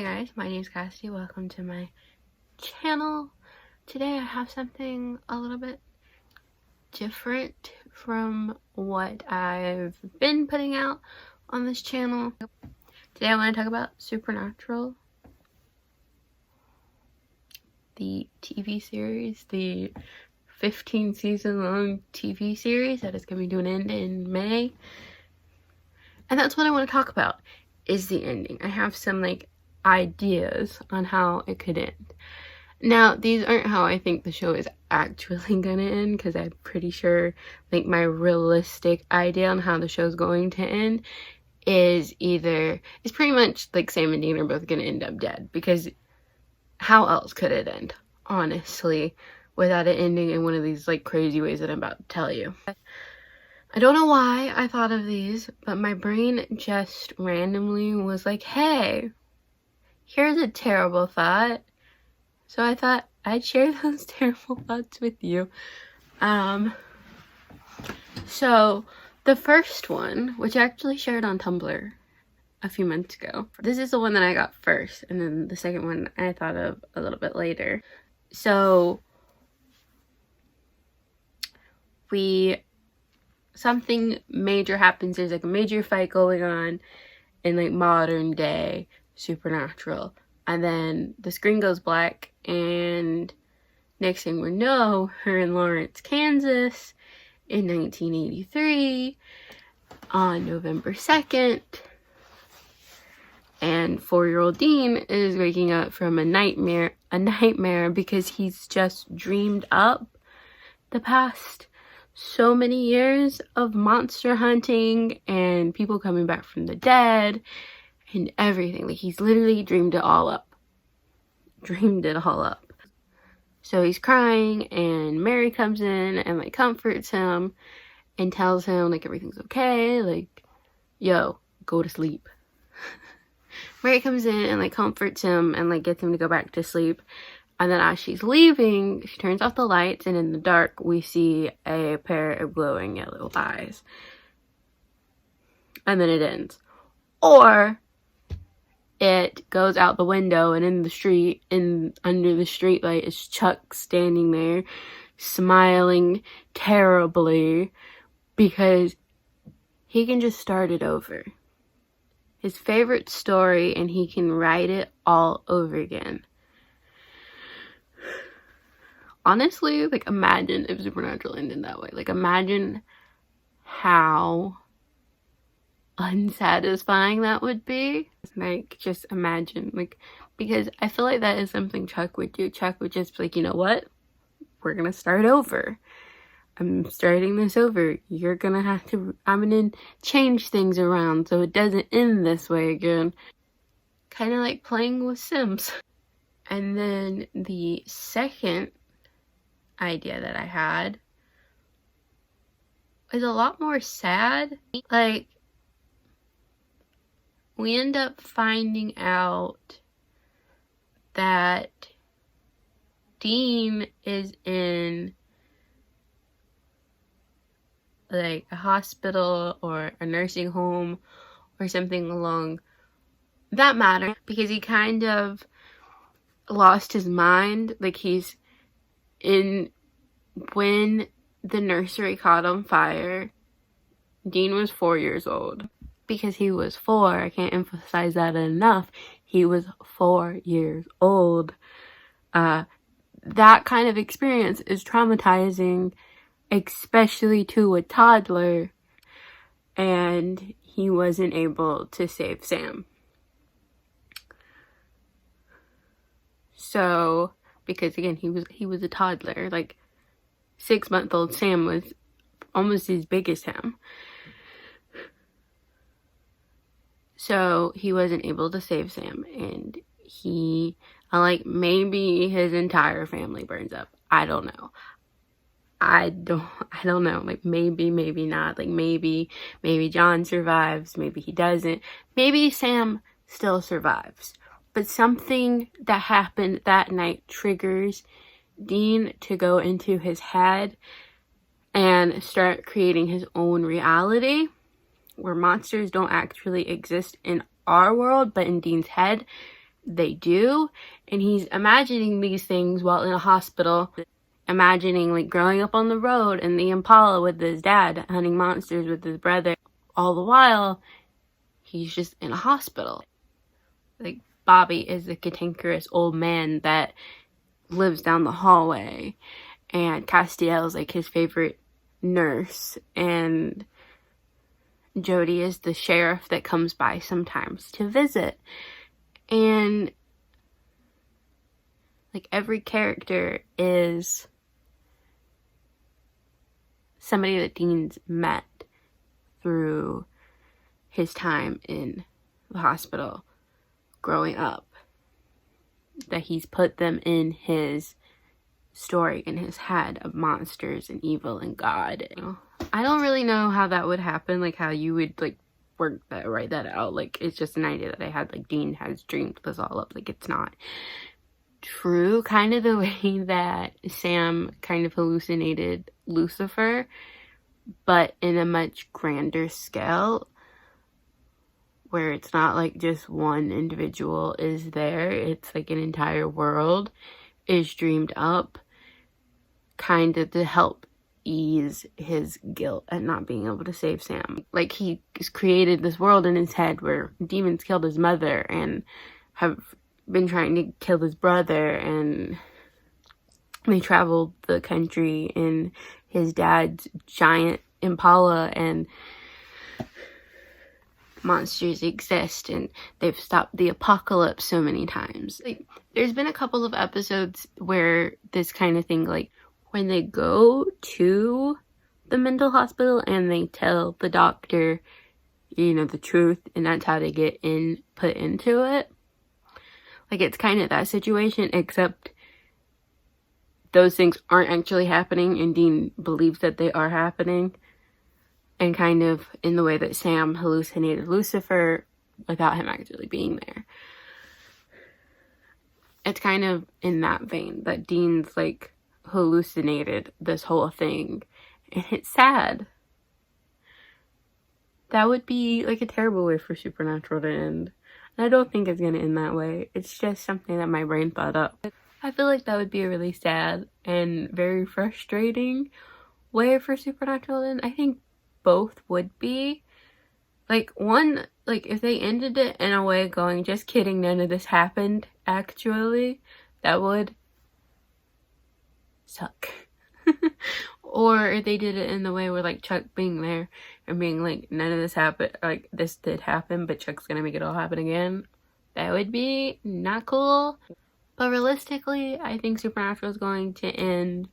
Hi guys, my name is Cassidy. Welcome to my channel. Today I have something a little bit different from what I've been putting out on this channel. Today I want to talk about Supernatural, the TV series, the 15 season long TV series that is coming to an end in May. And that's what I want to talk about, is the ending. I have some ideas on how it could end. Now, these aren't how I think the show is actually gonna end, because I'm pretty sure my realistic idea on how the show's going to end is pretty much Sam and Dean are both gonna end up dead, because how else could it end, honestly, without it ending in one of these crazy ways that I'm about to tell you. I don't know why I thought of these, but my brain just randomly was like, hey, here's a terrible thought. So I thought I'd share those terrible thoughts with you. So the first one, which I actually shared on Tumblr a few months ago. This is the one that I got first, and then the second one I thought of a little bit later. So something major happens. There's a major fight going on in modern day Supernatural, and then the screen goes black, and next thing we know, we're in Lawrence, Kansas in 1983 on November 2nd, and 4-year-old Dean is waking up from a nightmare because he's just dreamed up the past so many years of monster hunting and people coming back from the dead and everything. He's literally dreamed it all up. So he's crying, and Mary comes in and comforts him and tells him everything's okay, yo, go to sleep. Mary comes in and comforts him and gets him to go back to sleep. And then as she's leaving, she turns off the lights, and in the dark we see a pair of glowing yellow eyes. And then it ends. Or it goes out the window, and in the street, under the streetlight, is Chuck standing there, smiling terribly, because he can just start it over. His favorite story, and he can write it all over again. Honestly, imagine if Supernatural ended that way. Imagine how unsatisfying that would be. Just imagine. Because I feel that is something Chuck would do. Chuck would just be you know what? We're gonna start over. I'm starting this over. I'm gonna change things around so it doesn't end this way again. Kind of like playing with Sims. And then the second idea that I had is a lot more sad. We end up finding out that Dean is in a hospital or a nursing home or something along that matter, because he kind of lost his mind. When the nursery caught on fire, Dean was 4 years old. Because he was 4, I can't emphasize that enough. He was 4 years old. That kind of experience is traumatizing, especially to a toddler. And he wasn't able to save Sam. So, because again, he was a toddler. 6-month-old Sam was almost as big as him. So he wasn't able to save Sam, and he, maybe his entire family burns up. I don't know. I don't know. Maybe not. Maybe John survives. Maybe he doesn't. Maybe Sam still survives. But something that happened that night triggers Dean to go into his head and start creating his own reality, where monsters don't actually exist in our world, but in Dean's head, they do, and he's imagining these things while in a hospital, imagining like growing up on the road in the Impala with his dad, hunting monsters with his brother. All the while, he's just in a hospital. Like, Bobby is the cantankerous old man that lives down the hallway, and Castiel's like his favorite nurse, and Jody is the sheriff that comes by sometimes to visit. And like, every character is somebody that Dean's met through his time in the hospital growing up, that he's put them in his story in his head of monsters and evil and God. I don't really know how that would happen, like how you would like write that out. Like, it's just an idea that I had, like Dean has dreamed this all up. Like, it's not true, kind of the way that Sam kind of hallucinated Lucifer, but in a much grander scale, where it's not like just one individual is there, it's like an entire world is dreamed up, kind of to help ease his guilt at not being able to save Sam. Like, he created this world in his head where demons killed his mother and have been trying to kill his brother, and they traveled the country in his dad's giant Impala, and monsters exist, and they've stopped the apocalypse so many times. Like, there's been a couple of episodes where this kind of thing, like when they go to the mental hospital and they tell the doctor, you know, the truth, and that's how they get put into it. Like, it's kind of that situation, except those things aren't actually happening, and Dean believes that they are happening. And kind of in the way that Sam hallucinated Lucifer without him actually being there. It's kind of in that vein that Dean's like hallucinated this whole thing. And it's sad. That would be like a terrible way for Supernatural to end. And I don't think it's going to end that way. It's just something that my brain thought up. I feel like that would be a really sad and very frustrating way for Supernatural to end. I think both would be. Like, one, like, if they ended it in a way going, just kidding, none of this happened, actually, that would suck. Or if they did it in the way where, like, Chuck being there and being like, none of this happened, like, this did happen, but Chuck's gonna make it all happen again, that would be not cool. But realistically, I think Supernatural is going to end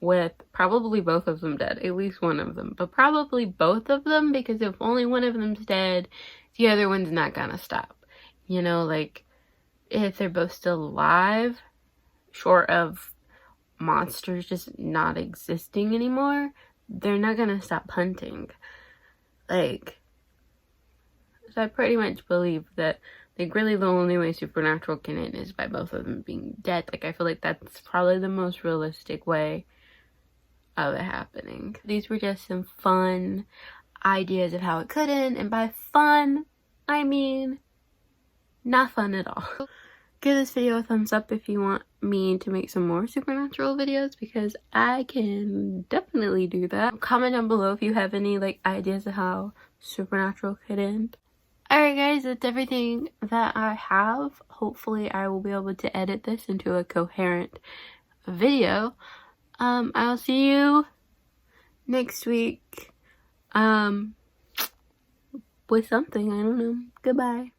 with probably both of them dead, at least one of them, but probably both of them, because if only one of them's dead, the other one's not gonna stop. You know, like, if they're both still alive, short of monsters just not existing anymore, they're not gonna stop hunting. Like, so I pretty much believe that, like, really the only way Supernatural can end is by both of them being dead. Like, I feel like that's probably the most realistic way of it happening. These were just some fun ideas of how it could end, and by fun, I mean not fun at all. Give this video a thumbs up if you want me to make some more Supernatural videos, because I can definitely do that. Comment down below if you have any like ideas of how Supernatural could end. Alright guys, that's everything that I have. Hopefully I will be able to edit this into a coherent video. I'll see you next week, with something, I don't know. Goodbye.